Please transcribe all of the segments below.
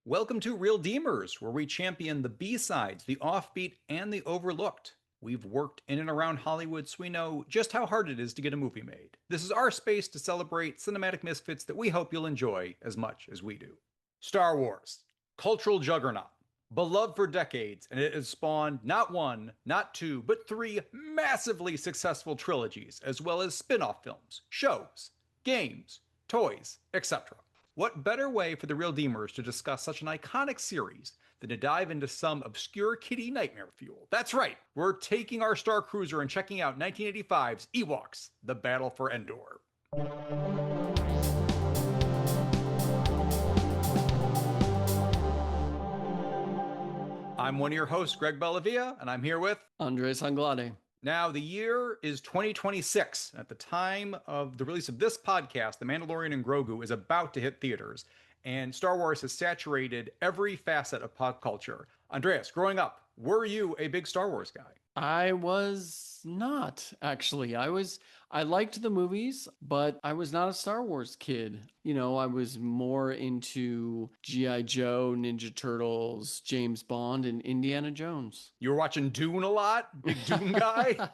Welcome to Reeldeemers, where we champion the B-sides, the offbeat, and the overlooked. We've worked in and around Hollywood, so we know just how hard it is to get a movie made. This is our space to celebrate cinematic misfits that we hope you'll enjoy as much as we do. Star Wars, cultural juggernaut, beloved for decades, and it has spawned not one, not two, but three massively successful trilogies, as well as spin-off films, shows, games, toys, etc. What better way for the Reeldeemers to discuss such an iconic series than to dive into some obscure kiddie nightmare fuel? That's right, we're taking our Star Cruiser and checking out 1985's Ewoks, The Battle for Endor. I'm one of your hosts, Greg Bellavia, and I'm here with Andres Anglade. Now, the year is 2026. At the time of the release of this podcast, The Mandalorian and Grogu is about to hit theaters, and Star Wars has saturated every facet of pop culture. Andreas, growing up, were you a big Star Wars guy? I was not actually. I liked the movies, but I was not a Star Wars kid. I was more into G.I. Joe, Ninja Turtles, James Bond, and Indiana Jones. You were watching Dune a lot? Big Dune guy?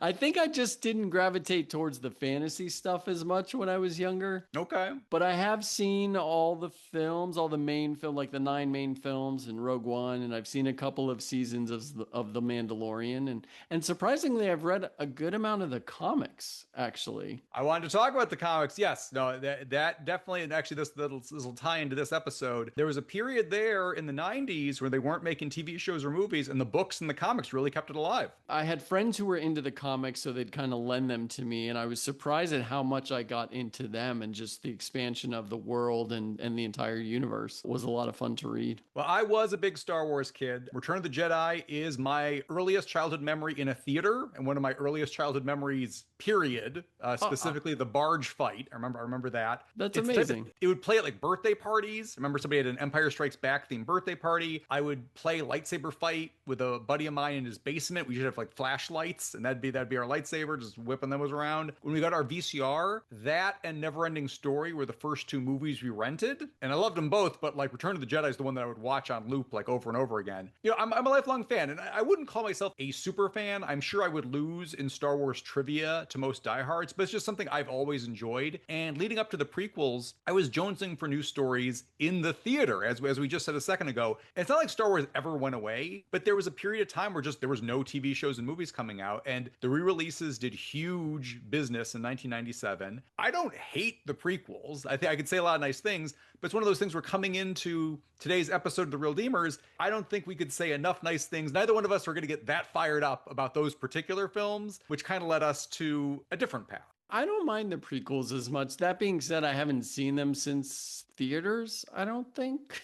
I think I just didn't gravitate towards the fantasy stuff as much when I was younger. Okay. But I have seen all the films, all the main film, like the 9 main films and Rogue One, and I've seen a couple of seasons of The Mandalorian, and surprisingly, I've read a good amount of the comics, actually. I wanted to talk about the comics. Yes, no, that definitely, and actually this will tie into this episode. There was a period there in the 90s where they weren't making TV shows or movies, and the books and the comics really kept it alive. I had friends who were into the comics, so they'd kind of lend them to me, and I was surprised at how much I got into them, and just the expansion of the world and the entire universe was a lot of fun to read. Well, I was a big Star Wars kid. Return of the Jedi is my earliest childhood memory in a theater, and one of my earliest childhood memories, period. Specifically the barge fight. I remember that. That's amazing. It would play at like birthday parties. I remember somebody had an Empire Strikes Back themed birthday party. I would play lightsaber fight with a buddy of mine in his basement. We should have like flashlights, and that'd be our lightsaber, just whipping them around. When we got our VCR, that and Neverending Story were the first two movies we rented, and I loved them both. But like Return of the Jedi is the one that I would watch on loop like over and over again. I'm a lifelong fan, and I wouldn't call myself a super fan. I'm sure I would lose in Star Wars trivia to most diehards, but it's just something I've always enjoyed. And leading up to the prequels, I was jonesing for new stories in the theater, as we just said a second ago. And it's not like Star Wars ever went away, but there was a period of time where there was no TV shows and movies coming out, and the re-releases did huge business in 1997. I don't hate the prequels. I think I could say a lot of nice things, but it's one of those things where coming into today's episode of The Reeldeemers, I don't think we could say enough nice things. Neither one of us are going to get that fired up about those particular films, which kind of led us to a different path. I don't mind the prequels as much. That being said, I haven't seen them since theaters, I don't think.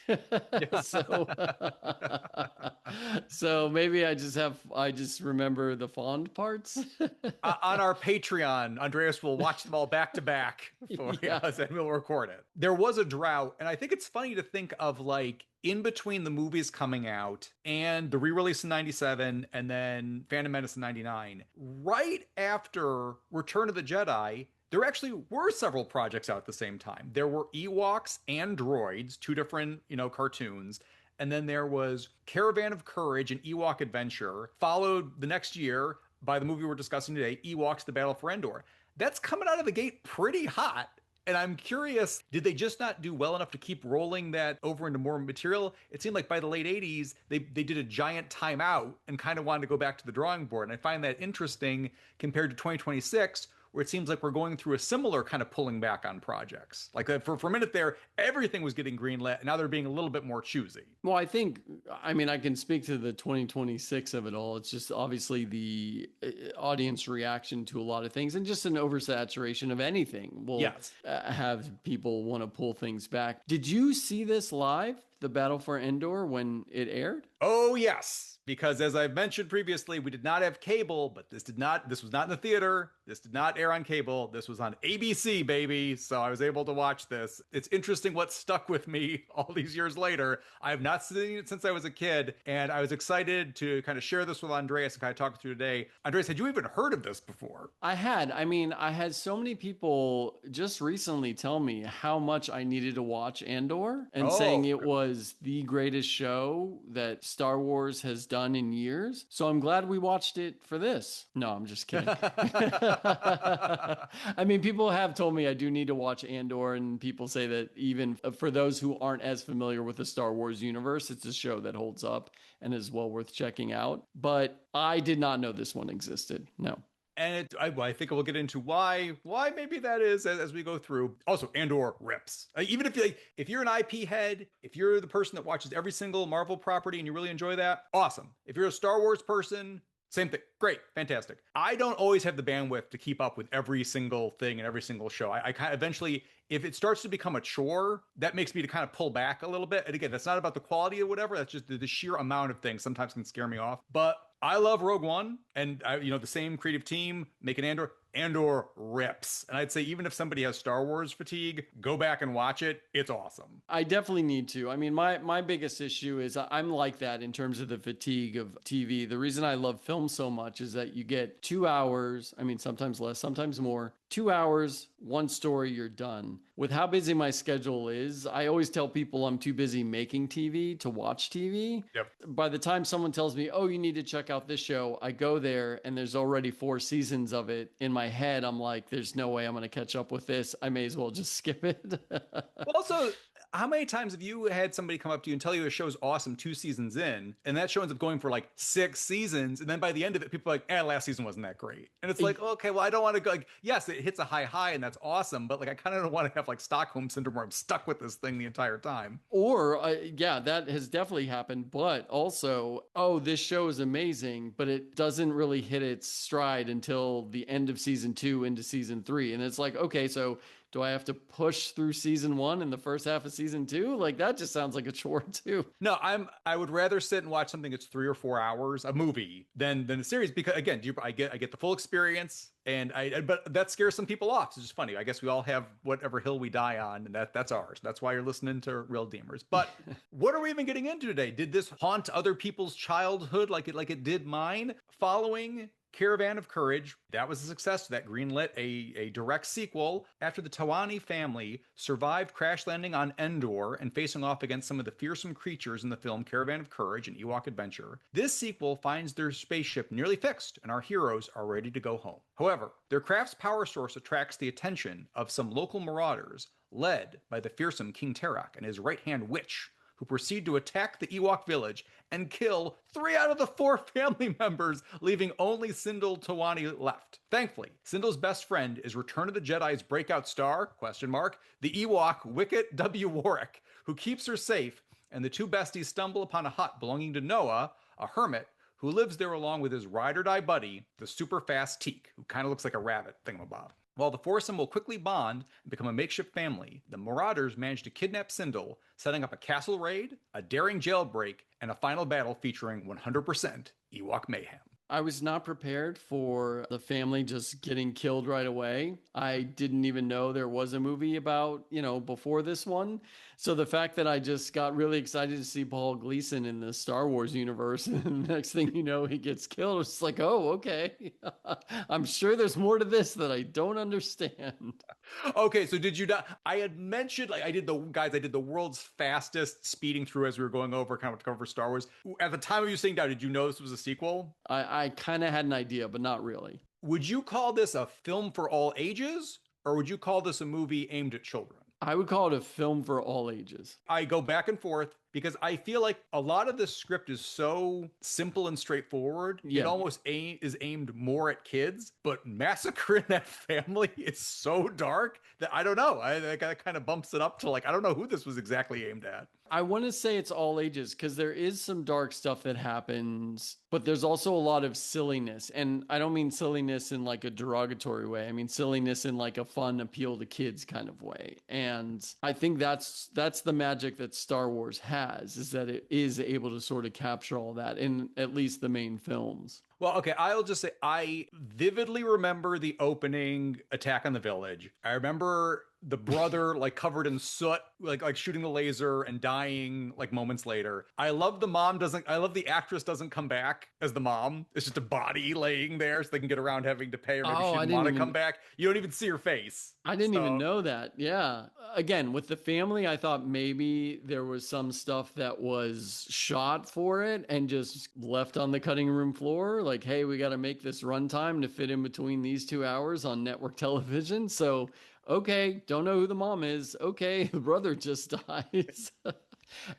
So maybe I just remember the fond parts. On our Patreon, Andreas will watch them all back to back for us, and we'll record it. There was a drought, and I think it's funny to think of like in between the movies coming out and the re-release in 97 and then Phantom Menace in 99, right after Return of the Jedi, there actually were several projects out at the same time. There were Ewoks and Droids, two different, cartoons. And then there was Caravan of Courage and Ewok Adventure, followed the next year by the movie we're discussing today, Ewoks, The Battle for Endor. That's coming out of the gate pretty hot. And I'm curious, did they just not do well enough to keep rolling that over into more material? It seemed like by the late 80s, they did a giant timeout and kind of wanted to go back to the drawing board. And I find that interesting compared to 2026, where it seems like we're going through a similar kind of pulling back on projects. Like for a minute there, everything was getting greenlit, and now they're being a little bit more choosy. Well, I can speak to the 2026 of it all. It's just obviously the audience reaction to a lot of things, and just an oversaturation of anything will have people want to pull things back. Did you see this live? the Battle for Endor when it aired? Oh yes, because as I've mentioned previously, we did not have cable, but this was not in the theater. This did not air on cable. This was on ABC, baby. So I was able to watch this. It's interesting what stuck with me all these years later. I have not seen it since I was a kid, and I was excited to kind of share this with Andreas and kind of talk through today. Andreas, had you even heard of this before? I had. I mean, I had so many people just recently tell me how much I needed to watch Andor and saying Oh, it was the greatest show that Star Wars has done in years. So I'm glad we watched it for this. No, I'm just kidding. I mean, people have told me I do need to watch Andor, and people say that even for those who aren't as familiar with the Star Wars universe, it's a show that holds up and is well worth checking out. But I did not know this one existed. No. and I think we'll get into why maybe that is as we go through. Also, Andor rips. Even if you're an IP head, if you're the person that watches every single Marvel property and you really enjoy that, awesome. If you're a Star Wars person, same thing. Great, fantastic. I don't always have the bandwidth to keep up with every single thing and every single show. I kind of eventually, if it starts to become a chore, that makes me to kind of pull back a little bit. And again, that's not about the quality or whatever. That's just the sheer amount of things sometimes can scare me off. But I love Rogue One, and the same creative team making Andor. Andor rips. And I'd say even if somebody has Star Wars fatigue, go back and watch it. It's awesome. I definitely need to. I mean, my biggest issue is I'm like that in terms of the fatigue of TV. The reason I love film so much is that you get 2 hours, I mean, sometimes less, sometimes more, 2 hours, one story, you're done. With how busy my schedule is, I always tell people I'm too busy making TV to watch TV. Yep. By the time someone tells me, oh, you need to check out this show, I go there and there's already 4 seasons of it. In my head, I'm like, there's no way I'm going to catch up with this. I may as well just skip it. Well, also, how many times have you had somebody come up to you and tell you a show's awesome 2 seasons in, and that show ends up going for like 6 seasons, and then by the end of it, people are like, last season wasn't that great. And it's like, okay, well, I don't want to go, like, yes, it hits a high, and that's awesome, but like, I kind of don't want to have like Stockholm Syndrome where I'm stuck with this thing the entire time. Or, yeah, that has definitely happened. But also, oh, this show is amazing, but it doesn't really hit its stride until the end of season 2 into season 3. And it's like, okay, so do I have to push through season 1 and the first half of season 2? Like, that just sounds like a chore too. No, I would rather sit and watch something that's 3 or 4 hours, a movie, than a series, because again, I get the full experience, and but that scares some people off. It's just funny. I guess we all have whatever hill we die on, and that's ours. That's why you're listening to Reeldeemers. But what are we even getting into today? Did this haunt other people's childhood like it did mine? Following Caravan of Courage, that was a success. That greenlit a direct sequel after the Tawani family survived crash landing on Endor and facing off against some of the fearsome creatures in the film Caravan of Courage, an Ewok adventure. This sequel finds their spaceship nearly fixed, and our heroes are ready to go home. However, their craft's power source attracts the attention of some local marauders, led by the fearsome King Tarak and his right-hand witch, who proceed to attack the Ewok village and kill 3 out of the 4 family members, leaving only Sindel Tawani left. Thankfully, Sindel's best friend is Return of the Jedi's breakout star, the Ewok Wicket W. Warwick, who keeps her safe, and the two besties stumble upon a hut belonging to Noah, a hermit, who lives there along with his ride-or-die buddy, the super-fast Teak, who kind of looks like a rabbit thingamabob. While the foursome will quickly bond and become a makeshift family, the Marauders manage to kidnap Sindel, setting up a castle raid, a daring jailbreak, and a final battle featuring 100% Ewok mayhem. I was not prepared for the family just getting killed right away. I didn't even know there was a movie about, before this one. So the fact that I just got really excited to see Paul Gleason in the Star Wars universe, and the next thing you know, he gets killed. It's like, oh, okay. I'm sure there's more to this that I don't understand. Okay, so did you not? I had mentioned, I did the world's fastest speeding through as we were going over, kind of to cover Star Wars. At the time of you sitting down, did you know this was a sequel? I kind of had an idea, but not really. Would you call this a film for all ages, or would you call this a movie aimed at children? I would call it a film for all ages. I go back and forth because I feel like a lot of this script is so simple and straightforward. Yeah. It almost is aimed more at kids, but Massacre in That Family is so dark that I don't know. That kind of bumps it up to I don't know who this was exactly aimed at. I want to say it's all ages because there is some dark stuff that happens, but there's also a lot of silliness. And I don't mean silliness in a derogatory way. I mean silliness in a fun appeal to kids kind of way. And I think that's the magic that Star Wars has. has, is that it is able to sort of capture all that in at least the main films. Well, okay, I'll just say I vividly remember the opening Attack on the Village. I remember the brother like covered in soot, like shooting the laser and dying like moments later. I love the actress doesn't come back as the mom. It's just a body laying there so they can get around having to pay, or maybe Oh, she I didn't didn't want to even come back. You don't even see her face. I didn't even So know that. Yeah. Again, with the family, I thought maybe there was some stuff that was shot for it and just left on the cutting room floor. Like, hey, we got to make this runtime to fit in between these 2 hours on network television. So, okay, don't know who the mom is. Okay, the brother just dies.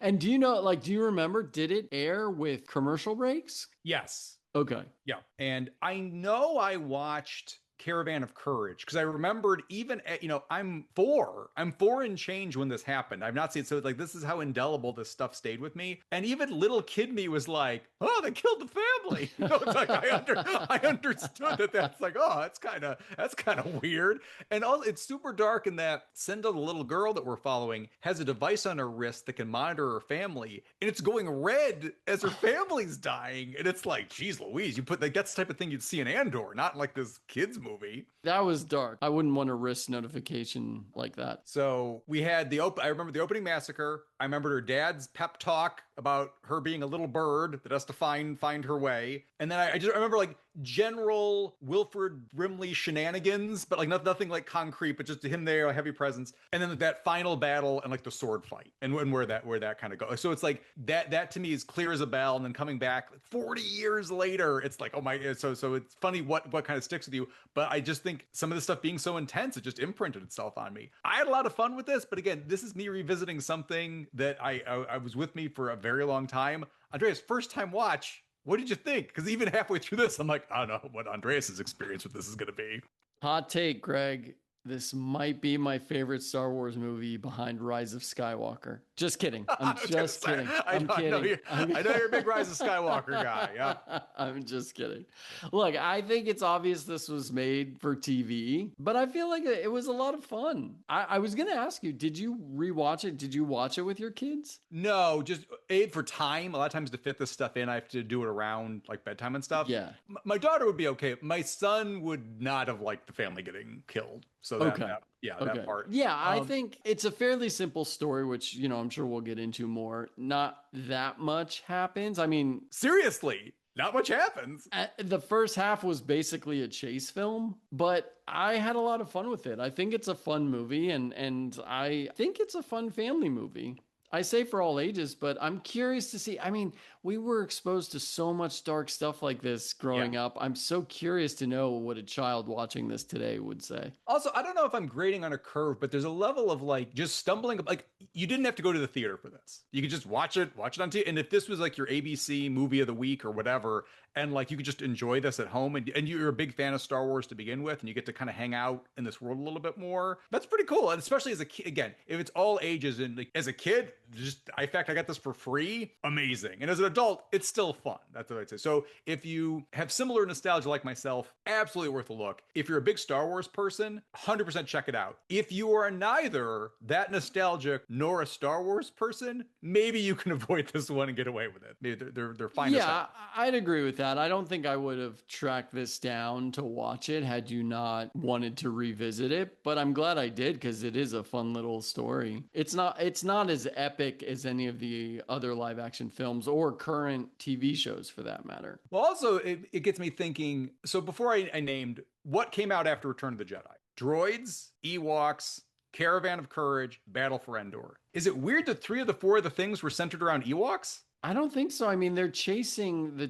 And do you know, like, do you remember, did it air with commercial breaks? yes. Okay. Yeah. And I know I watched Caravan of Courage because I remembered even at, I'm four and change when this happened. I've not seen it. So like, this is how indelible this stuff stayed with me. And even little kid me was like, oh, they killed the family. It's like, I understood that that's like, oh, that's kind of weird. And it's super dark in that Senda, the little girl that we're following, has a device on her wrist that can monitor her family. And it's going red as her family's dying. And it's like, geez, Louise, that's the type of thing you'd see in Andor, not like this kid's movie. That was dark. I wouldn't want a risk notification like that. So we had I remember the opening massacre. I remembered her dad's pep talk about her being a little bird that has to find her way. And then I remember like general Wilford Brimley shenanigans, but like nothing like concrete, but just him there, a heavy presence. And then that final battle and like the sword fight and where that kind of goes. So it's like that to me is clear as a bell. And then coming back 40 years later, it's like, oh my, so it's funny what kind of sticks with you. But I just think some of the stuff being so intense, it just imprinted itself on me. I had a lot of fun with this, but again, this is me revisiting something that I was with me for a very long time. Andreas, first time watch, what did you think? Because even halfway through this, I'm like, I don't know what Andreas's experience with this is going to be. Hot take, Greg. This might be my favorite Star Wars movie behind Rise of Skywalker. Just kidding. I'm just kidding. I'm kidding. I know you're a big Rise of Skywalker guy. Yeah. I'm just kidding. Look, I think it's obvious this was made for TV, but I feel like it was a lot of fun. I was going to ask you, did you rewatch it? Did you watch it with your kids? No, just for time. A lot of times to fit this stuff in, I have to do it around like bedtime and stuff. Yeah. My daughter would be okay. My son would not have liked the family getting killed. So that part. Yeah, I think it's a fairly simple story, which, I'm sure we'll get into more. Not that much happens. I mean, seriously, not much happens. The first half was basically a chase film, but I had a lot of fun with it. I think it's a fun movie, and I think it's a fun family movie. I say for all ages, but I'm curious to see. I mean, we were exposed to so much dark stuff like this growing up. I'm so curious to know what a child watching this today would say. Also, I don't know if I'm grading on a curve, but there's a level of like just stumbling. Like you didn't have to go to the theater for this. You could just watch it on TV. And if this was like your ABC movie of the week or whatever, and like you could just enjoy this at home, and you're a big fan of Star Wars to begin with, and you get to kind of hang out in this world a little bit more, that's pretty cool. And especially as a kid, again, if it's all ages, and like as a kid, in fact, I got this for free, amazing. And as an adult, it's still fun. That's what I'd say. So if you have similar nostalgia like myself, absolutely worth a look. If you're a big Star Wars person, 100% check it out. If you are neither that nostalgic nor a Star Wars person, maybe you can avoid this one and get away with it. Maybe they're fine. Yeah, I'd agree with that. I don't think I would have tracked this down to watch it had you not wanted to revisit it, but I'm glad I did because it is a fun little story. It's not as epic as any of the other live action films or current TV shows for that matter. Well, also it gets me thinking. So before I named what came out after Return of the Jedi, droids, Ewoks, Caravan of Courage, Battle for Endor. Is it weird that 3 of the 4 of the things were centered around Ewoks? I don't think so. I mean, they're chasing the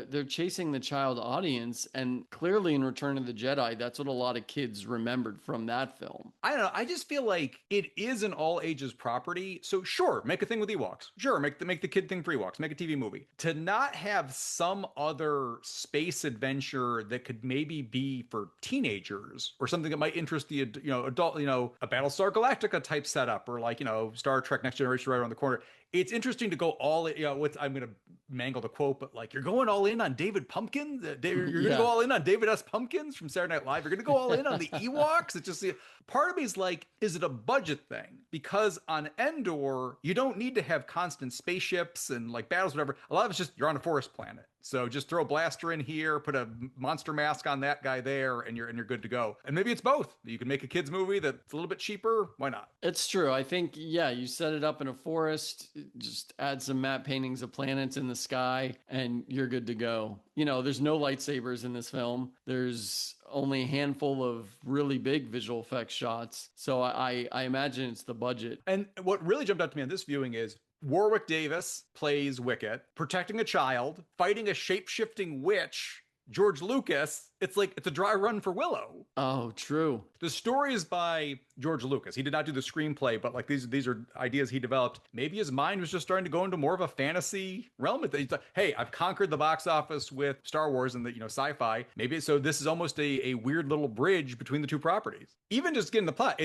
they're chasing the child audience, and clearly in Return of the Jedi, that's what a lot of kids remembered from that film. I don't know. I just feel like it is an all ages property. So sure, make a thing with Ewoks. Sure, make the kid thing for Ewoks. Make a TV movie. To not have some other space adventure that could maybe be for teenagers or something that might interest the adult, a Battlestar Galactica type setup, or like Star Trek Next Generation right around the corner. It's interesting attempting to go all in, I'm going to mangle the quote, but like, you're going all in on David Pumpkins? You're going to go all in on David S. Pumpkins from Saturday Night Live? You're going to go all in on the Ewoks? It's just, part of me is like, is it a budget thing? Because on Endor, you don't need to have constant spaceships and like battles, whatever. A lot of it's just, you're on a forest planet. So just throw a blaster in here, put a monster mask on that guy there, and you're good to go. And maybe it's both. You can make a kids movie that's a little bit cheaper. Why not? It's true. I think, yeah, you set it up in a forest, just add some matte paintings of planets in the sky, and you're good to go. There's no lightsabers in this film. There's only a handful of really big visual effects shots. So I imagine it's the budget. And what really jumped out to me on this viewing is Warwick Davis plays Wicket, protecting a child, fighting a shape-shifting witch. George Lucas, it's a dry run for Willow. Oh, true. The story is by George Lucas. He did not do the screenplay, but like these are ideas he developed. Maybe his mind was just starting to go into more of a fantasy realm. He's like, hey, I've conquered the box office with Star Wars and the sci-fi. Maybe so this is almost a weird little bridge between the two properties. Even just getting the plot,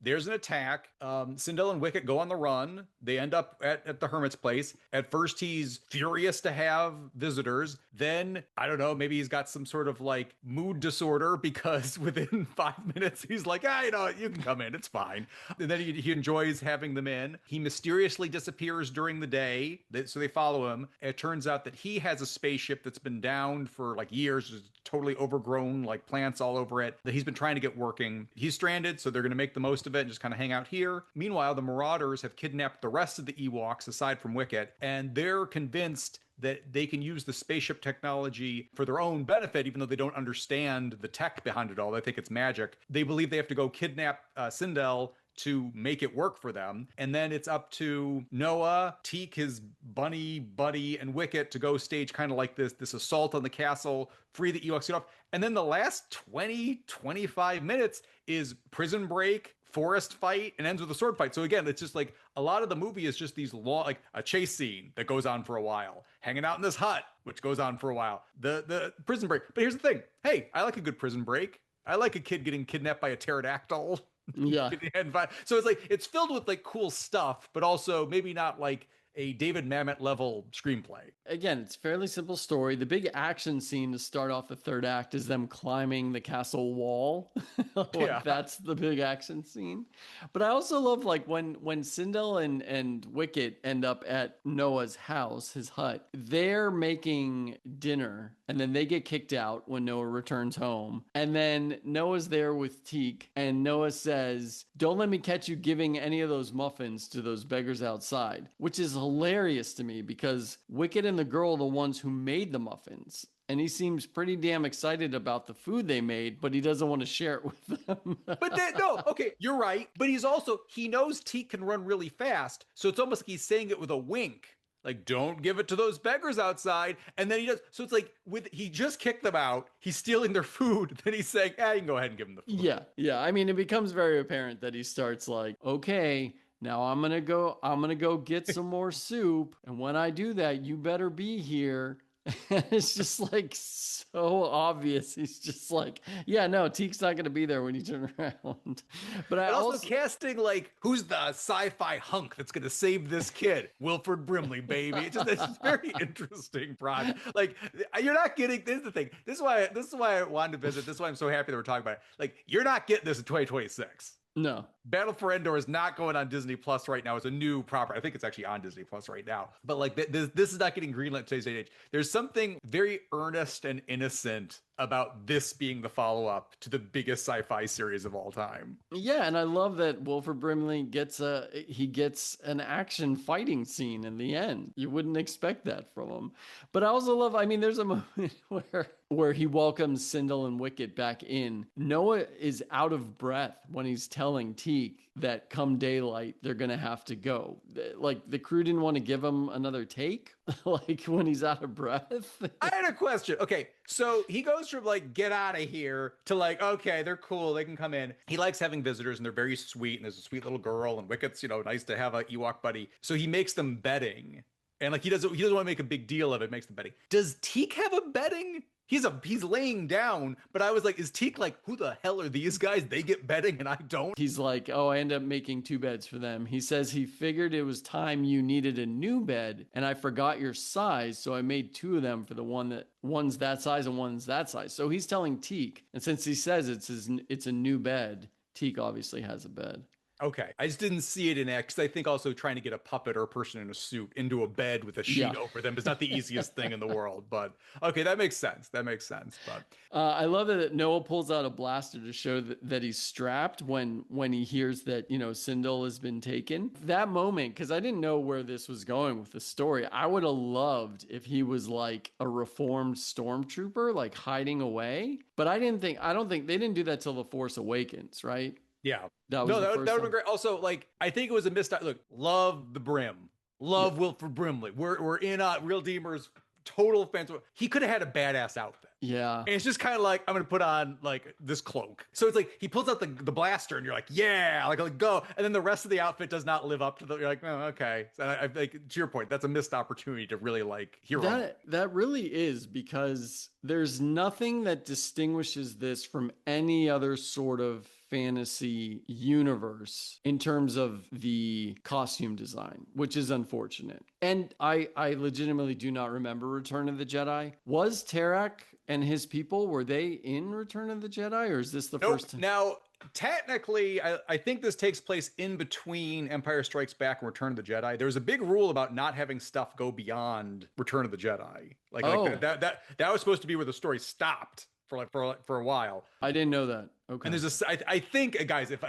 there's an attack. Sindel and Wicket go on the run. They end up at the hermit's place. At first, he's furious to have visitors. Then, I don't know, maybe he's got some sort of like mood disorder because within 5 minutes, he's like, you can come in. It's fine. And then he enjoys having them in. He mysteriously disappears during the day. So they follow him. It turns out that he has a spaceship that's been downed for like years, totally overgrown, like plants all over it, that he's been trying to get working. He's stranded, so they're going to make the most of it and just kind of hang out here. Meanwhile, the Marauders have kidnapped the rest of the Ewoks aside from Wicket, and they're convinced that they can use the spaceship technology for their own benefit, even though they don't understand the tech behind it all. They think it's magic. They believe they have to go kidnap Sindel to make it work for them. And then it's up to Noah, Teak, his bunny buddy, and Wicket to go stage kind of like this assault on the castle, free the Ewoks, get off. And then the last 25 minutes is prison break, forest fight, and ends with a sword fight. So again, it's just like a lot of the movie is just these long, like a chase scene that goes on for a while, hanging out in this hut, which goes on for a while, the prison break. But here's the thing. Hey, I like a good prison break. I like a kid getting kidnapped by a pterodactyl. Yeah. So it's like, it's filled with like cool stuff, but also maybe not like a David Mamet level screenplay. Again, it's a fairly simple story. The big action scene to start off the third act is them climbing the castle wall. That's the big action scene. But I also love like when Sindel and Wicket end up at Noah's house, his hut, they're making dinner and then they get kicked out when Noah returns home. And then Noah's there with Teak and Noah says, "Don't let me catch you giving any of those muffins to those beggars outside," which is hilarious to me because Wicket and the girl are the ones who made the muffins. And he seems pretty damn excited about the food they made, but he doesn't want to share it with them. Okay, you're right. But he knows Teak can run really fast. So it's almost like he's saying it with a wink. Like, don't give it to those beggars outside. And then he does. So it's like, he just kicked them out. He's stealing their food. Then he's saying, you can go ahead and give them the food. Yeah. I mean, it becomes very apparent that he starts like, okay, now I'm going to go get some more soup. And when I do that, you better be here. It's just like so obvious. He's just like, yeah, no, Teak's not going to be there when you turn around. But I also casting like, who's the sci-fi hunk that's going to save this kid? Wilford Brimley, baby. It's a very interesting project. Like, you're not getting, this is the thing. This is why I wanted to visit. This is why I'm so happy that we're talking about it. Like, you're not getting this in 2026. No. Battle for Endor is not going on Disney Plus right now. It's a new property. I think it's actually on Disney Plus right now. But like this is not getting greenlit in today's age. There's something very earnest and innocent about this being the follow-up to the biggest sci-fi series of all time. Yeah, and I love that Wilford Brimley gets an action fighting scene in the end. You wouldn't expect that from him. But I also love, I mean, there's a moment where he welcomes Sindel and Wicket back in. Noah is out of breath when he's telling Teak that come daylight, they're going to have to go. Like, the crew didn't want to give him another take, like, when he's out of breath. I had a question. Okay, so he goes from, like, get out of here to, like, okay, they're cool, they can come in. He likes having visitors, and they're very sweet, and there's a sweet little girl, and Wicket's, nice to have a Ewok buddy. So he makes them bedding. And, like, he doesn't want to make a big deal of it, makes them bedding. Does Teak have a bedding? he's laying down, but I was like, is Teak like, who the hell are these guys? They get bedding and I don't. He's like, oh, I end up making 2 beds for them. He says he figured it was time you needed a new bed, and I forgot your size, so I made 2 of them for the one's that size and one's that size. So he's telling Teak, and since he says it's a new bed, Teak obviously has a bed. Okay, I just didn't see it in X. I think also trying to get a puppet or a person in a suit into a bed with a sheet over them is not the easiest thing in the world. But okay, that makes sense. That makes sense. But I love that Noah pulls out a blaster to show that he's strapped when he hears that Sindel has been taken. That moment, because I didn't know where this was going with the story, I would have loved if he was like a reformed stormtrooper, like hiding away. But I don't think they didn't do that till The Force Awakens, right? yeah, That was that would have been great. Also, like I think it was a missed. Look, love the Brim, love Wilford Brimley. We're in Reeldeemers, total fans. He could have had a badass outfit. Yeah. And it's just kind of like, I'm going to put on like this cloak. So it's like, he pulls out the blaster and you're like, yeah, like go. And then the rest of the outfit does not live up to you're like, oh, okay. So I like, to your point, that's a missed opportunity to really like hero. That really is, because there's nothing that distinguishes this from any other sort of fantasy universe in terms of the costume design, which is unfortunate. And I legitimately do not remember Return of the Jedi. Was Tarak and his people, were they in Return of the Jedi, or is this the first time? Now, technically, I think this takes place in between Empire Strikes Back and Return of the Jedi. There's a big rule about not having stuff go beyond Return of the Jedi. Like that was supposed to be where the story stopped for a while. I didn't know that. Okay. And there's I think, guys, if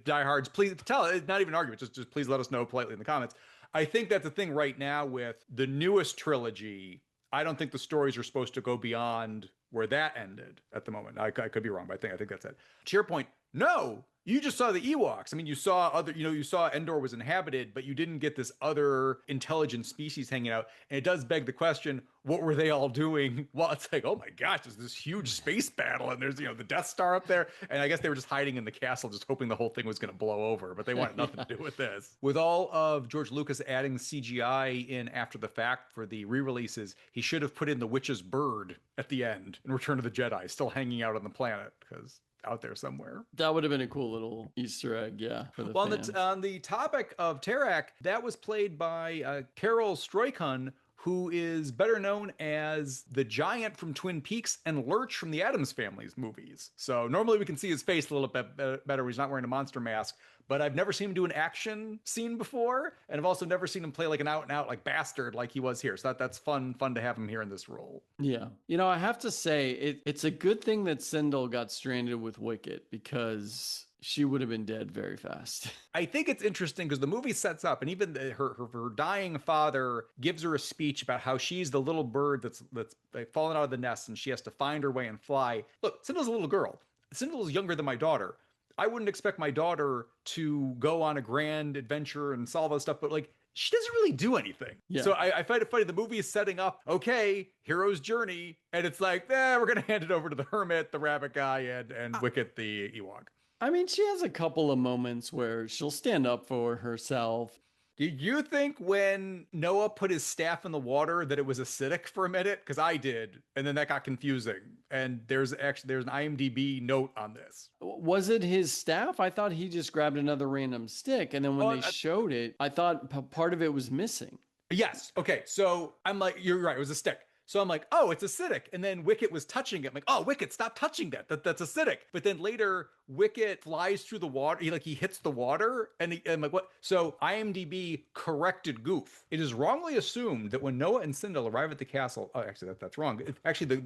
diehards, please tell it, not even an argument, just please let us know politely in the comments. I think that's the thing right now with the newest trilogy. I don't think the stories are supposed to go beyond where that ended at the moment. I could be wrong, but I think that's it. To your point, no, you just saw the Ewoks. I mean, you saw you saw Endor was inhabited, but you didn't get this other intelligent species hanging out. And it does beg the question, what were they all doing? Well, it's like, oh my gosh, there's this huge space battle and there's, the Death Star up there. And I guess they were just hiding in the castle, just hoping the whole thing was going to blow over, but they wanted nothing to do with this. With all of George Lucas adding CGI in after the fact for the re-releases, he should have put in the witch's bird at the end in Return of the Jedi, still hanging out on the planet, because out there somewhere. That would have been a cool little Easter egg, yeah. For the fans. On the topic of Tarak, that was played by Carol Stroikun, who is better known as the giant from Twin Peaks and Lurch from the Addams Family's movies. So normally we can see his face a little bit better when he's not wearing a monster mask, but I've never seen him do an action scene before, and I've also never seen him play like an out-and-out like bastard like he was here. So that's fun to have him here in this role. Yeah. I have to say, it's a good thing that Sindel got stranded with Wicket, because she would have been dead very fast. I think it's interesting because the movie sets up, and even her dying father gives her a speech about how she's the little bird that's fallen out of the nest, and she has to find her way and fly. Look, Sindel's a little girl. Sindel is younger than my daughter. I wouldn't expect my daughter to go on a grand adventure and solve all this stuff, but like, she doesn't really do anything. Yeah. So I find it funny. The movie is setting up, okay, hero's journey, and it's like, we're going to hand it over to the hermit, the rabbit guy, and Wicket the Ewok. I mean, she has a couple of moments where she'll stand up for herself. Did you think when Noah put his staff in the water that it was acidic for a minute? Because I did, and then that got confusing. And there's an IMDb note on this. Was it his staff? I thought he just grabbed another random stick, and then when they showed it, I thought part of it was missing. Yes. Okay. So I'm like, you're right. It was a stick. So I'm like, oh, it's acidic. And then Wicket was touching it. I'm like, oh, Wicket, stop touching that. That's acidic. But then later, Wicket flies through the water. He hits the water. And I'm like, what? So IMDb corrected goof. It is wrongly assumed that when Noah and Sindel arrive at the castle, oh, actually, that's wrong.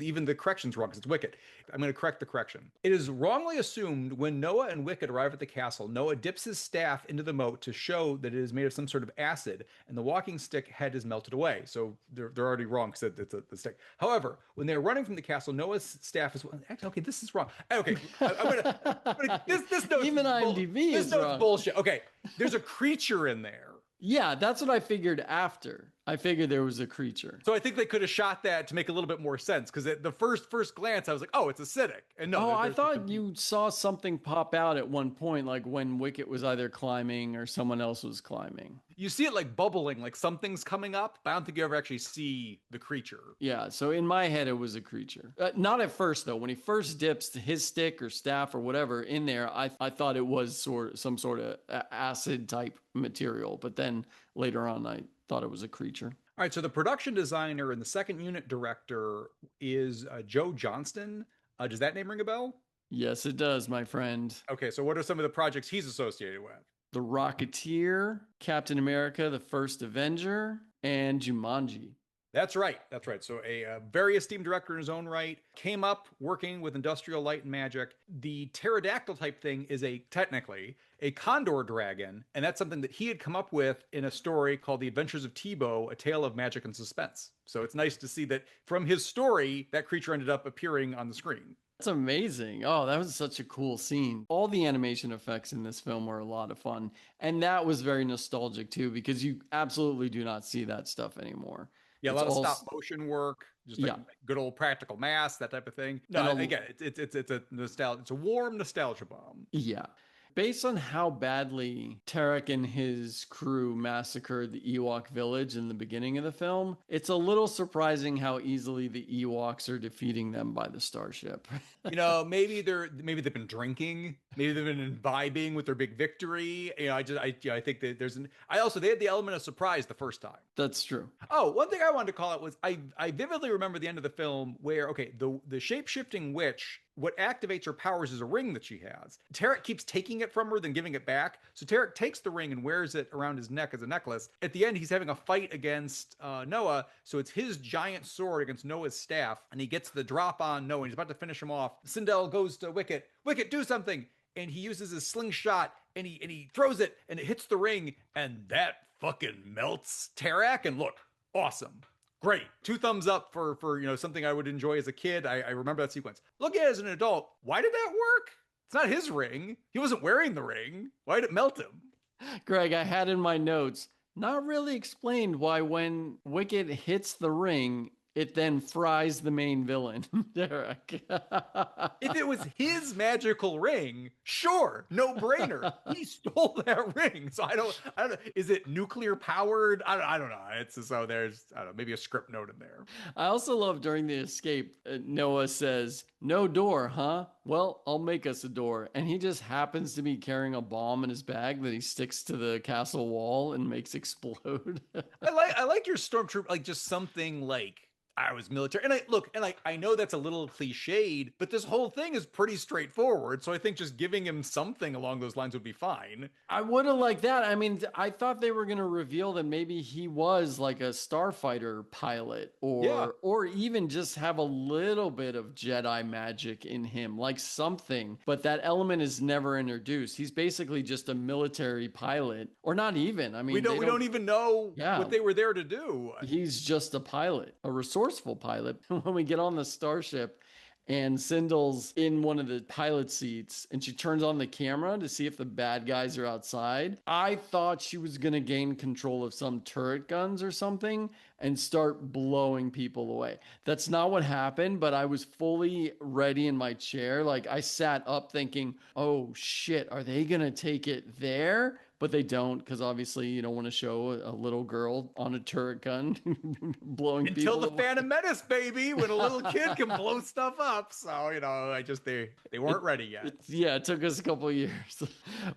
Even the correction's wrong because it's Wicket. I'm going to correct the correction. It is wrongly assumed when Noah and Wicket arrive at the castle, Noah dips his staff into the moat to show that it is made of some sort of acid, and the walking stick head is melted away. So they're already wrong because it's the stick. However, when they're running from the castle, Noah's staff is actually, okay, this is wrong. Okay, this note even IMDb is wrong. This note's bullshit. Okay, there's a creature in there. Yeah, that's what I figured after. I figured there was a creature. So I think they could have shot that to make a little bit more sense, because at the first glance, I was like, oh, it's acidic. And no, I thought you saw something pop out at one point, like when Wicket was either climbing or someone else was climbing. You see it like bubbling, like something's coming up, but I don't think you ever actually see the creature. Yeah, so in my head, it was a creature. Not at first, though. When he first dips his stick or staff or whatever in there, I thought it was some sort of acid type material. But then later on, I thought it was a creature. All right, so the production designer and the second unit director is Joe Johnston. Does that name ring a bell? Yes, it does, my friend. Okay, so what are some of the projects he's associated with? The Rocketeer, Captain America, the First Avenger, and Jumanji. That's right. That's right. So a very esteemed director in his own right came up working with industrial light and magic. The pterodactyl type thing is technically a condor dragon, and that's something that he had come up with in a story called The Adventures of Tebow, A Tale of Magic and Suspense. So it's nice to see that from his story, that creature ended up appearing on the screen. That's amazing. Oh, that was such a cool scene. All the animation effects in this film were a lot of fun. And that was very nostalgic too, because you absolutely do not see that stuff anymore. Yeah, a It's lot of all, stop motion work, just like yeah. good old practical mass, that type of thing. No, And again, it's a nostalgia, it's a warm nostalgia bomb. yeah. Based on how badly Tarek and his crew massacred the Ewok village in the beginning of the film, it's a little surprising how easily the Ewoks are defeating them by the starship. Maybe they've been drinking, maybe they've been imbibing with their big victory. I think that they had the element of surprise the first time. That's true. Oh, one thing I wanted to call out was I vividly remember the end of the film where, okay, the shape-shifting witch, what activates her powers is a ring that she has. Tarek keeps taking it from her, then giving it back. So Tarek takes the ring and wears it around his neck as a necklace. At the end, he's having a fight against Noah. So it's his giant sword against Noah's staff, and he gets the drop on Noah. And he's about to finish him off. Sindel goes to Wicket. Wicket, do something! And he uses his slingshot, and he throws it, and it hits the ring, and that fucking melts Tarek. And look, awesome. Great. 2 thumbs up for something I would enjoy as a kid. I remember that sequence. Look at it as an adult. Why did that work? It's not his ring. He wasn't wearing the ring. Why did it melt him? Greg, I had in my notes, not really explained why when Wicket hits the ring, it then fries the main villain, Derek. If it was his magical ring, sure, no brainer. He stole that ring. So I don't know. Is it nuclear powered? I don't know. There's, I don't know, maybe a script note in there. I also love during the escape, Noah says, "No door, huh? Well, I'll make us a door." And he just happens to be carrying a bomb in his bag that he sticks to the castle wall and makes explode. I like your stormtrooper, like just something like I was military. And I know that's a little cliched, but this whole thing is pretty straightforward. So I think just giving him something along those lines would be fine. I would have liked that. I mean, I thought they were going to reveal that maybe he was like a starfighter pilot or even just have a little bit of Jedi magic in him, like something. But that element is never introduced. He's basically just a military pilot, or not even. I mean, we don't even know what they were there to do. He's just a pilot, a resourceful pilot. When we get on the starship and Sindel's in one of the pilot seats and she turns on the camera to see if the bad guys are outside, I thought she was going to gain control of some turret guns or something and start blowing people away. That's not what happened, but I was fully ready in my chair. Like I sat up thinking, oh shit, are they going to take it there? But they don't, because obviously you don't want to show a little girl on a turret gun blowing people until the away. Phantom Menace, baby, when a little kid can blow stuff up. So they weren't ready yet. It took us a couple of years.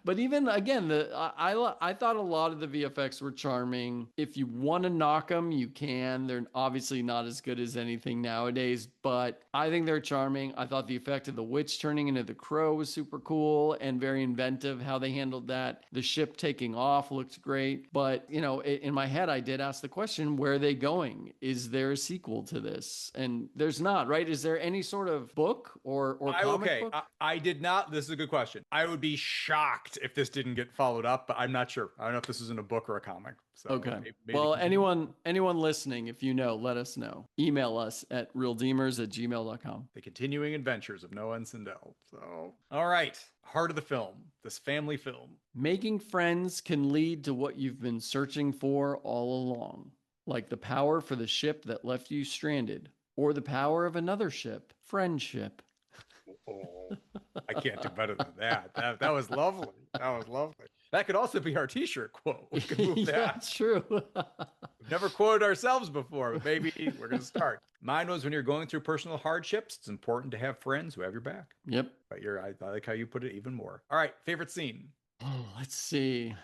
But even again, I thought a lot of the VFX were charming. If you want to knock them, you can. They're obviously not as good as anything nowadays, but I think they're charming. I thought the effect of the witch turning into the crow was super cool and very inventive how they handled that. The ship taking off looked great, but in my head I did ask the question, where are they going? Is there a sequel to this? And there's not, right? Is there any sort of book or comic book? I did not. This is a good question. I would be shocked if this didn't get followed up, but I'm not sure. I don't know if this is in a book or a comic. So okay. Maybe well, anyone listening, if you know, let us know. Email us at reeldeemers@gmail.com. The continuing adventures of Noah and Sindel. So, all right. Heart of the film, this family film. Making friends can lead to what you've been searching for all along, like the power for the ship that left you stranded, or the power of another ship, friendship. Oh, I can't do better than that. That was lovely. That was lovely. That could also be our t-shirt quote. We could move Yeah, that. true. We've never quoted ourselves before, but maybe we're going to start. Mine was when you're going through personal hardships, it's important to have friends who have your back. Yep. But I like how you put it even more. All right, favorite scene. Oh, let's see.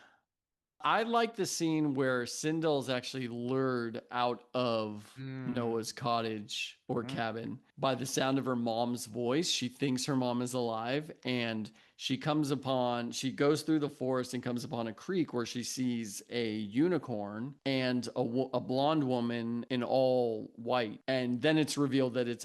I like the scene where Sindel's actually lured out of Mm, Noah's cottage or mhm. cabin by the sound of her mom's voice. She thinks her mom is alive, and she goes through the forest and comes upon a creek where she sees a unicorn and a blonde woman in all white. And then it's revealed that it's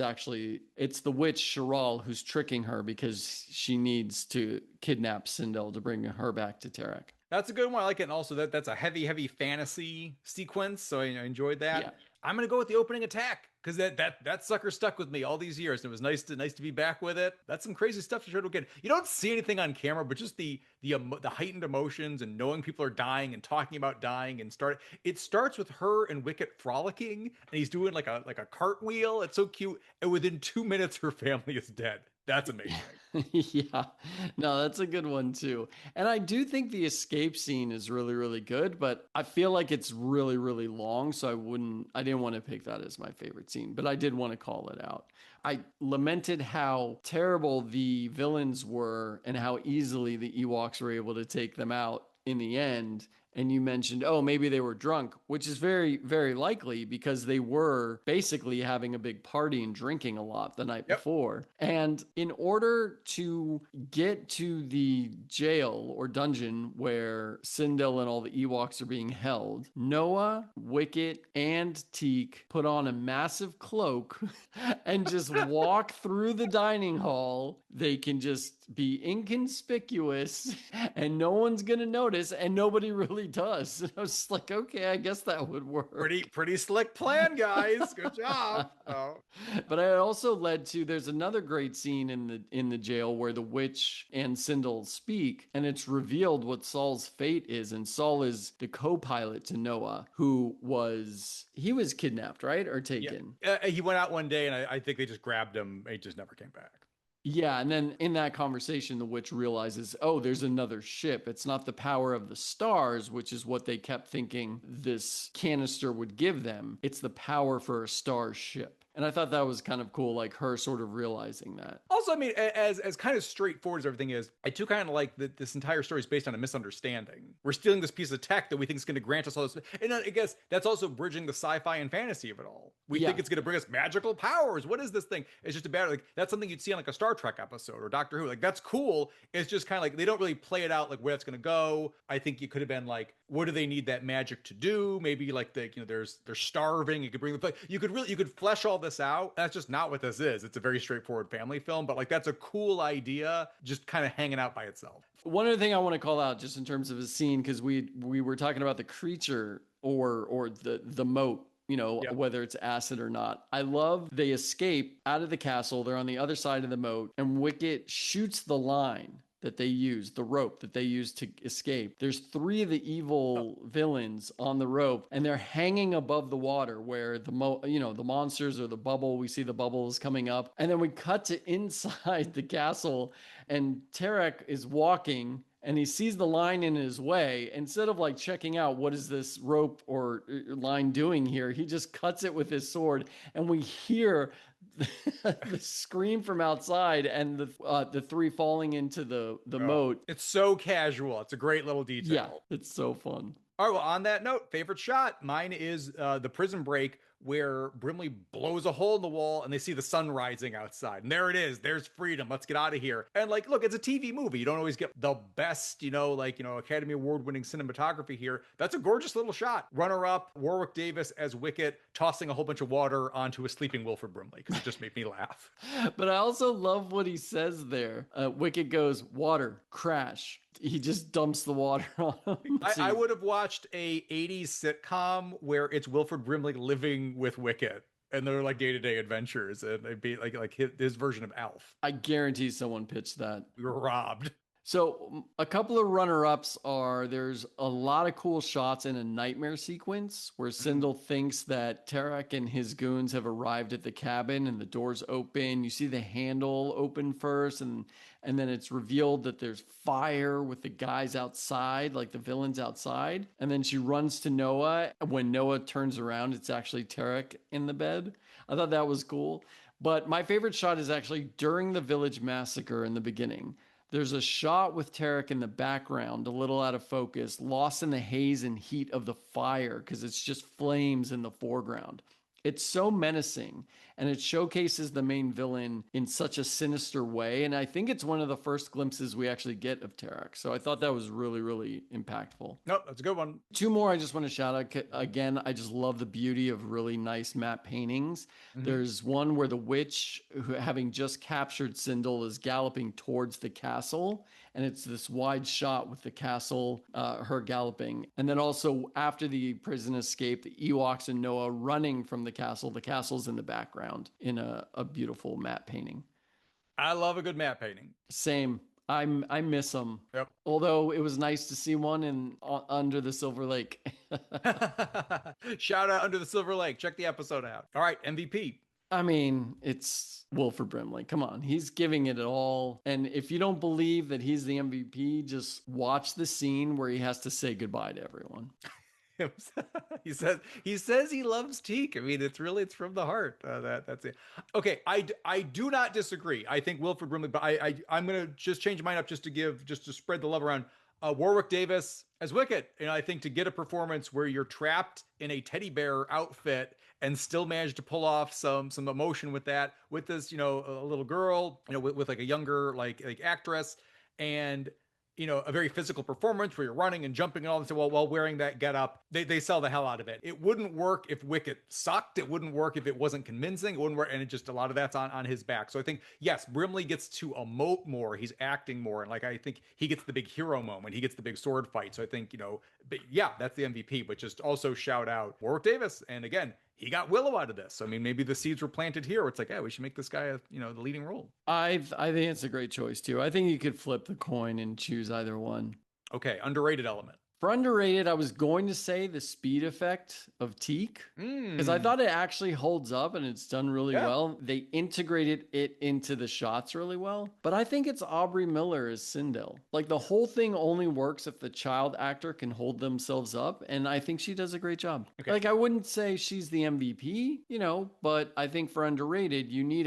the witch Shiral who's tricking her because she needs to kidnap Sindel to bring her back to Tarek. That's a good one. I like it. And also that's a heavy fantasy sequence. So I enjoyed Yeah. that. I'm gonna go with the opening attack because that sucker stuck with me all these years. And it was nice to be back with it. That's some crazy stuff you showed again. You don't see anything on camera, but just the heightened emotions and knowing people are dying and talking about dying and it starts with her and Wicket frolicking and he's doing like a cartwheel. It's so cute. And within 2 minutes, her family is dead. That's amazing. Yeah, no, that's a good one too. And I do think the escape scene is really, really good, but I feel like it's really, really long. So I didn't want to pick that as my favorite scene, but I did want to call it out. I lamented how terrible the villains were and how easily the Ewoks were able to take them out in the end. And you mentioned, oh, maybe they were drunk, which is very, very likely because they were basically having a big party and drinking a lot the night Yep. before. And in order to get to the jail or dungeon where Sindel and all the Ewoks are being held, Noah, Wicket, and Teak put on a massive cloak and just walk through the dining hall. They can just be inconspicuous and no one's going to notice, and nobody really does. And I was just like, okay, I guess that would work. Pretty slick plan, guys. Good job. Oh. But it also led to there's another great scene in the jail where the witch and Sindel speak, and it's revealed what Saul's fate is. And Saul is the co-pilot to Noah, he was kidnapped, right? Or Yeah. taken. He went out one day and I think they just grabbed him. He just never came back. Yeah, and then in that conversation, the witch realizes, oh, there's another ship. It's not the power of the stars, which is what they kept thinking this canister would give them. It's the power for a star ship. And I thought that was kind of cool, like her sort of realizing that. Also, I mean, as kind of straightforward as everything is, I too kind of like that this entire story is based on a misunderstanding. We're stealing this piece of tech that we think is going to grant us all this, and I guess that's also bridging the sci-fi and fantasy of it all. We Yeah. think it's going to bring us magical powers. What is this thing? It's just about like that's something you'd see on like a Star Trek episode or Doctor Who. Like that's cool. It's just kind of like they don't really play it out like where it's going to go. I think it could have been like, what do they need that magic to do? Maybe like they're starving. You could bring the you could flesh all this out. That's just not what this is. It's a very straightforward family film, but like that's a cool idea, just kind of hanging out by itself. One other thing I want to call out, just in terms of a scene, because we were talking about the creature or the moat, Yep. whether it's acid or not. I love they escape out of the castle. They're on the other side of the moat, and Wicket shoots the line that they use, the rope that they use to escape. There's three of the evil villains on the rope, and they're hanging above the water where the monsters or the bubble. We see the bubbles coming up, and then we cut to inside the castle, and Tarek is walking and he sees the line in his way. Instead of like checking out what is this rope or line doing here, he just cuts it with his sword, and we hear the scream from outside and the three falling into the moat. It's so casual. It's a great little detail. Yeah, it's so fun. All right, well, on that note, favorite shot. Mine is the prison break where Brimley blows a hole in the wall and they see the sun rising outside. And there it is. There's freedom. Let's get out of here. And like, look, it's a TV movie. You don't always get the best, Academy Award winning cinematography here. That's a gorgeous little shot. Runner up, Warwick Davis as Wicket, tossing a whole bunch of water onto a sleeping Wilford Brimley because it just made me laugh. But I also love what he says there. Wicket goes, water, crash. He just dumps the water on him. I would have watched a 80s sitcom where it's Wilford Brimley living with Wicket and they're like day-to-day adventures and it'd be like his version of Alf. I guarantee someone pitched that. We were robbed. So a couple of runner-ups are there's a lot of cool shots in a nightmare sequence where Mhm. Sindel thinks that Tarek and his goons have arrived at the cabin and the doors open. You see the handle open first, and then it's revealed that there's fire with the guys outside, like the villains outside. And then she runs to Noah. When Noah turns around, it's actually Tarek in the bed. I thought that was cool. But my favorite shot is actually during the village massacre in the beginning. There's a shot with Tarek in the background, a little out of focus, lost in the haze and heat of the fire because it's just flames in the foreground. It's so menacing and it showcases the main villain in such a sinister way. And I think it's one of the first glimpses we actually get of Tarek. So I thought that was really, really impactful. Nope, that's a good one. Two more I just want to shout out. Again, I just love the beauty of really nice matte paintings. Mhm. There's one where the witch, who, having just captured Sindel, is galloping towards the castle. And it's this wide shot with the castle, her galloping. And then also, after the prison escape, the Ewoks and Noah running from the castle. The castle's in the background in a beautiful matte painting. I love a good map painting. Same. I miss them. Yep. Although it was nice to see one in under the Silver Lake. Shout out Under the Silver Lake. Check the episode out. All right, MVP. I mean, it's Wilford Brimley. Come on, he's giving it all. And if you don't believe that he's the MVP, just watch the scene where he has to say goodbye to everyone. he says he loves teak. I mean, it's from the heart. That's it. Okay, I do not disagree. I think Wilford Brimley, but I'm gonna just change mine up just to spread the love around. Warwick Davis as Wicket, and I think to get a performance where you're trapped in a teddy bear outfit and still manage to pull off some emotion with that, with this, a little girl, with like a younger like actress, and a very physical performance where you're running and jumping and all this while wearing that getup. They sell the hell out of it. It wouldn't work if Wicket sucked. It wouldn't work if it wasn't convincing. It wouldn't work, and it just a lot of that's on his back. So I think yes, Brimley gets to emote more. He's acting more, and like I think he gets the big hero moment. He gets the big sword fight. So I think but yeah, that's the MVP. But just also shout out Warwick Davis, and again, he got Willow out of this. I mean, maybe the seeds were planted here. Where it's like, yeah, we should make this guy the leading role. I think it's a great choice too. I think you could flip the coin and choose either one. Okay, underrated element. For underrated, I was going to say the speed effect of teak because I Mm, thought it actually holds up and it's done really yeah. well. They integrated it into the shots really well. But I think it's Aubrey Miller as Sindel. Like the whole thing only works if the child actor can hold themselves up. And I think she does a great job. Okay. Like I wouldn't say she's the MVP, but I think for underrated, you need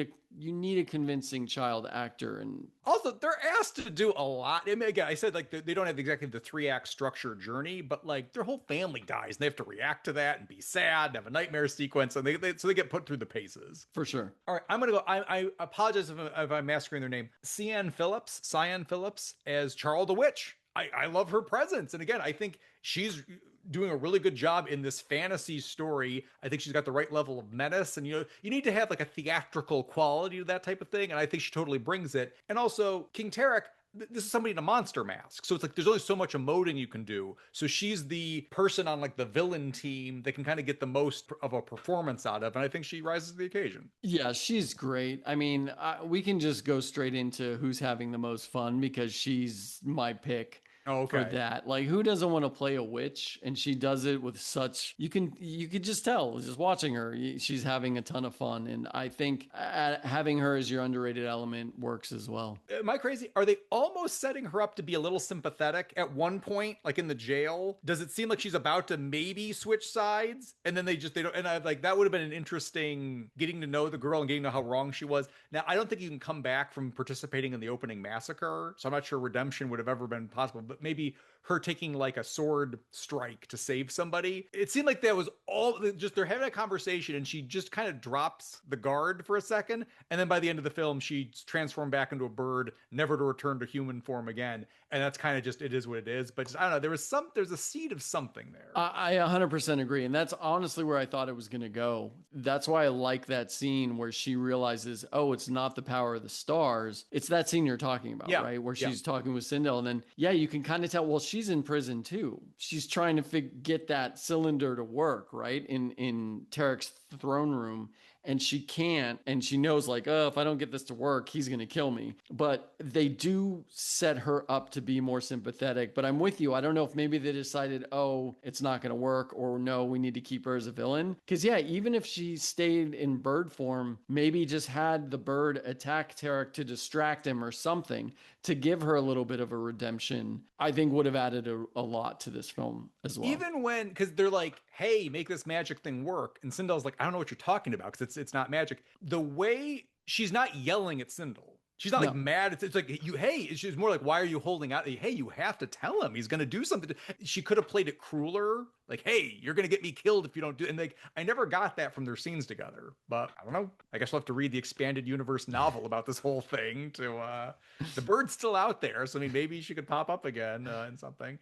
a convincing child actor. And Also, they're asked to do a lot. I mean, again, I said like they don't have exactly the 3 act structure journey, but like their whole family dies and they have to react to that and be sad and have a nightmare sequence, and so they get put through the paces. for sure. All right, I'm gonna go. I apologize if I'm massacring their name. Cyan Phillips as Charles the Witch. I love her presence, and again, I think she's doing a really good job in this fantasy story. I think she's got the right level of menace, and you need to have like a theatrical quality to that type of thing, and I think she totally brings it. And also, King Tarek, this is somebody in a monster mask, so it's like there's only so much emoting you can do. So she's the person on like the villain team that can kind of get the most of a performance out of, and I think she rises to the occasion. Yeah, she's great. I mean, we can just go straight into who's having the most fun because she's my pick Oh, for okay. that. Like, who doesn't want to play a witch? And she does it with such you could just tell just watching her. She's having a ton of fun, and I think having her as your underrated element works as well. Am I crazy? Are they almost setting her up to be a little sympathetic at one point, like in the jail? Does it seem like she's about to maybe switch sides, and then they don't? And I like that would have been an interesting getting to know the girl and getting to know how wrong she was. Now I don't think you can come back from participating in the opening massacre, so I'm not sure redemption would have ever been possible. But maybe her taking like a sword strike to save somebody. It seemed like that was all just they're having a conversation and she just kind of drops the guard for a second. And then by the end of the film, she's transformed back into a bird, never to return to human form again. And that's kind of just, it is what it is. But just, I don't know, there's a seed of something there. I 100% agree. And that's honestly where I thought it was going to go. That's why I like that scene where she realizes, oh, it's not the power of the stars. It's that scene you're talking about, Yeah. right? Where Yeah. she's talking with Sindel. And then, yeah, you can kind of tell, well, she's in prison too. She's trying to get that cylinder to work, right? In Tarek's throne room. and she can't, and she knows like, oh, if I don't get this to work, he's going to kill me. But they do set her up to be more sympathetic. But I'm with you. I don't know if maybe they decided, oh, it's not going to work, or no, we need to keep her as a villain. Because yeah, even if she stayed in bird form, maybe just had the bird attack Tarek to distract him or something to give her a little bit of a redemption, I think would have added a lot to this film as well. Even when, because they're like, hey, make this magic thing work. And Sindel's like, I don't know what you're talking about because it's not magic. The way she's not yelling at Sindel. She's not like mad. It's like, hey, she's more like, why are you holding out? Hey, you have to tell him he's going to do something. She could have played it crueler. Like, hey, you're going to get me killed if you don't do it. And like, I never got that from their scenes together, but I don't know. I guess we'll have to read the expanded universe novel about this whole thing to, the bird's still out there. So I mean, maybe she could pop up again in something.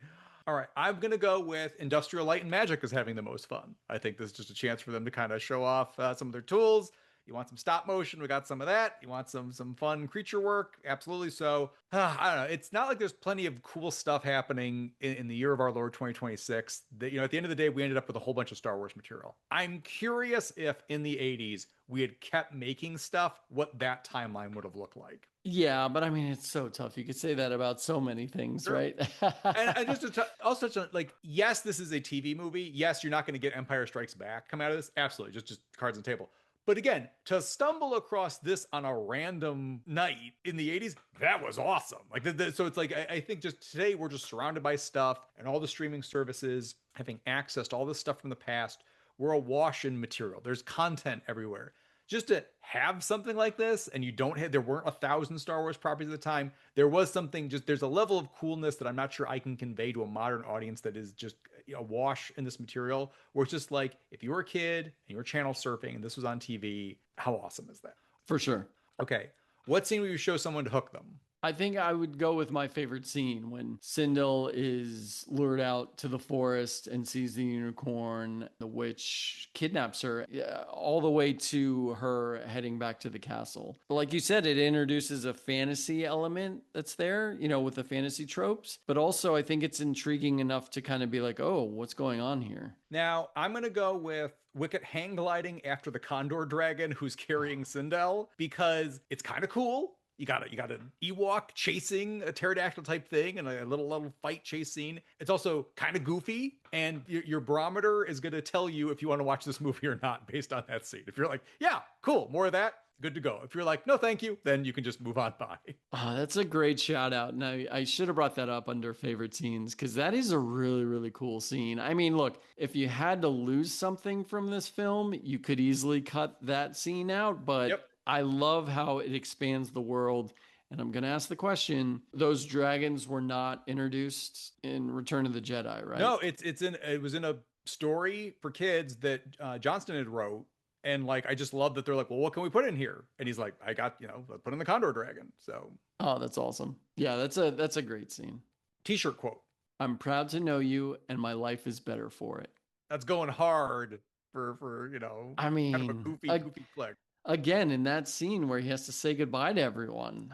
All right, I'm going to go with Industrial Light and Magic as having the most fun. I think this is just a chance for them to kind of show off some of their tools. You want some stop motion? We got some of that. You want some fun creature work? Absolutely. So I don't know. It's not like there's plenty of cool stuff happening in the year of our Lord 2026. That, at the end of the day, we ended up with a whole bunch of Star Wars material. I'm curious if in the 80s we had kept making stuff, what that timeline would have looked like. Yeah, but I mean, it's so tough. You could say that about so many things, Sure. right? And just to also touch on, like, yes, this is a TV movie. Yes, you're not going to get Empire Strikes Back come out of this. Absolutely. Just cards on the table. But again, to stumble across this on a random night in the 80s, that was awesome. Like, so it's like, I think just today we're just surrounded by stuff and all the streaming services, having access to all this stuff from the past. We're awash in material. There's content everywhere. Just to have something like this, and there weren't 1,000 Star Wars properties at the time. There was something, there's a level of coolness that I'm not sure I can convey to a modern audience that is just awash in this material, where it's just like, if you were a kid and you were channel surfing and this was on TV, how awesome is that? For sure. Okay. What scene would you show someone to hook them? I think I would go with my favorite scene when Sindel is lured out to the forest and sees the unicorn. The witch kidnaps her all the way to her heading back to the castle. But like you said, it introduces a fantasy element that's there, with the fantasy tropes. But also, I think it's intriguing enough to kind of be like, oh, what's going on here? Now, I'm going to go with Wicket hang gliding after the Condor Dragon who's carrying Sindel, because it's kind of cool. You got an Ewok chasing a pterodactyl type thing and a little fight chase scene. It's also kind of goofy, and your barometer is going to tell you if you want to watch this movie or not based on that scene. If you're like, yeah, cool, more of that, good to go. If you're like, no, thank you, then you can just move on by. Oh, that's a great shout out. And I should have brought that up under favorite scenes, because that is a really, really cool scene. I mean, look, if you had to lose something from this film, you could easily cut that scene out, but yep. I love how it expands the world. And I'm going to ask the question, those dragons were not introduced in Return of the Jedi, right? No, it was in a story for kids that Johnston had wrote. And like, I just love that they're like, well, what can we put in here? And he's like, I got, put in the Condor Dragon. So. Oh, that's awesome. Yeah, that's a great scene. T-shirt quote. I'm proud to know you and my life is better for it. That's going hard for I mean, kind of a goofy flick. Again, in that scene where he has to say goodbye to everyone,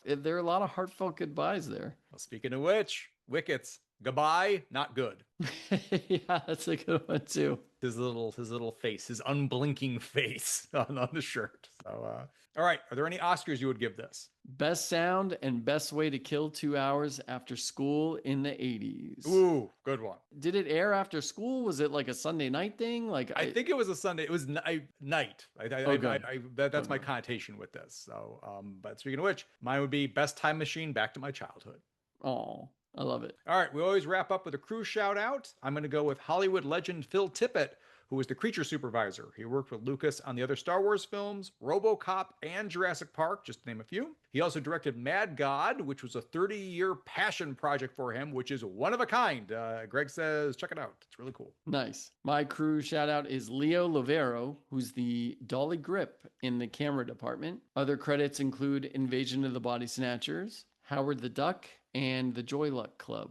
there are a lot of heartfelt goodbyes there. Well, speaking of which, Wickets, goodbye, not good. Yeah, that's a good one too. His little face, his unblinking face on the shirt. So, all right, are there any Oscars you would give this? Best sound and best way to kill 2 hours after school in the 80s. Ooh, good one. Did it air after school? Was it like a Sunday night thing? Like I think it was a Sunday. It was night. That's my connotation with this. So, but speaking of which, mine would be Best Time Machine, Back to My Childhood. Oh, I love it. All right, we always wrap up with a crew shout out. I'm going to go with Hollywood legend Phil Tippett, who was the creature supervisor. He worked with Lucas on the other Star Wars films, RoboCop, and Jurassic Park, just to name a few. He also directed Mad God, which was a 30-year passion project for him, which is one of a kind. Greg says, check it out. It's really cool. Nice. My crew shout out is Leo Lovero, who's the dolly grip in the camera department. Other credits include Invasion of the Body Snatchers, Howard the Duck, and the Joy Luck Club.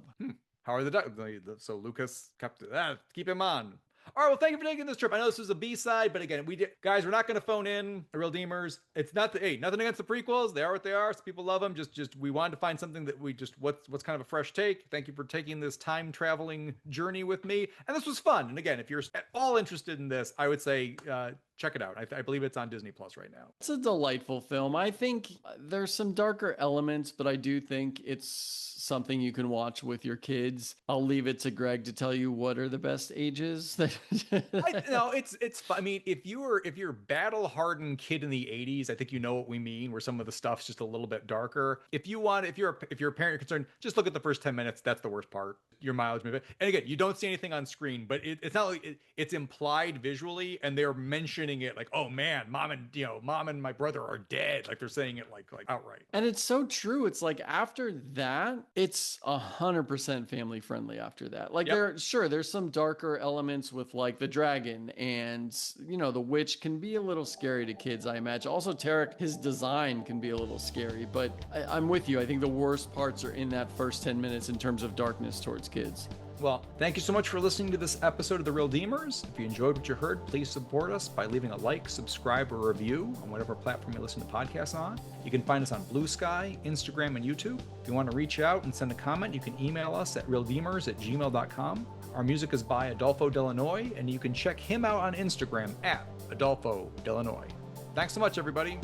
Howard the Duck. So Lucas kept keep him on. All right, well, thank you for taking this trip. I know this was a B-side, but again, guys, we're not going to phone in the Reeldeemers. It's not nothing against the prequels. They are what they are. Some people love them. Just we wanted to find something that what's kind of a fresh take. Thank you for taking this time traveling journey with me. And this was fun. And again, if you're at all interested in this, I would say check it out. I believe it's on Disney Plus right now. It's a delightful film. I think there's some darker elements, but I do think it's something you can watch with your kids. I'll leave it to Greg to tell you what are the best ages. No, it's. I mean, if you're battle hardened kid in the '80s, I think you know what we mean. Where some of the stuff's just a little bit darker. If you're a parent, you're concerned, just look at the first 10 minutes. That's the worst part. Your mileage movie. And again, you don't see anything on screen, but it's not like it's implied visually, and they're mentioning it like, oh man, mom and my brother are dead. Like they're saying it like outright. And it's so true. It's like after that, it's 100% family friendly after that. Like there's some darker elements with like the dragon and the witch can be a little scary to kids, I imagine. Also Tarek, his design can be a little scary, but I'm with you. I think the worst parts are in that first 10 minutes in terms of darkness towards kids. Well, thank you so much for listening to this episode of The Reeldeemers. If you enjoyed what you heard, please support us by leaving a like, subscribe, or review on whatever platform you listen to podcasts on. You can find us on Blue Sky, Instagram, and YouTube. If you want to reach out and send a comment, you can email us at reeldeemers@gmail.com. Our music is by Adolfo Delanoy, and you can check him out on Instagram at Adolfo Delanoy. Thanks so much, everybody.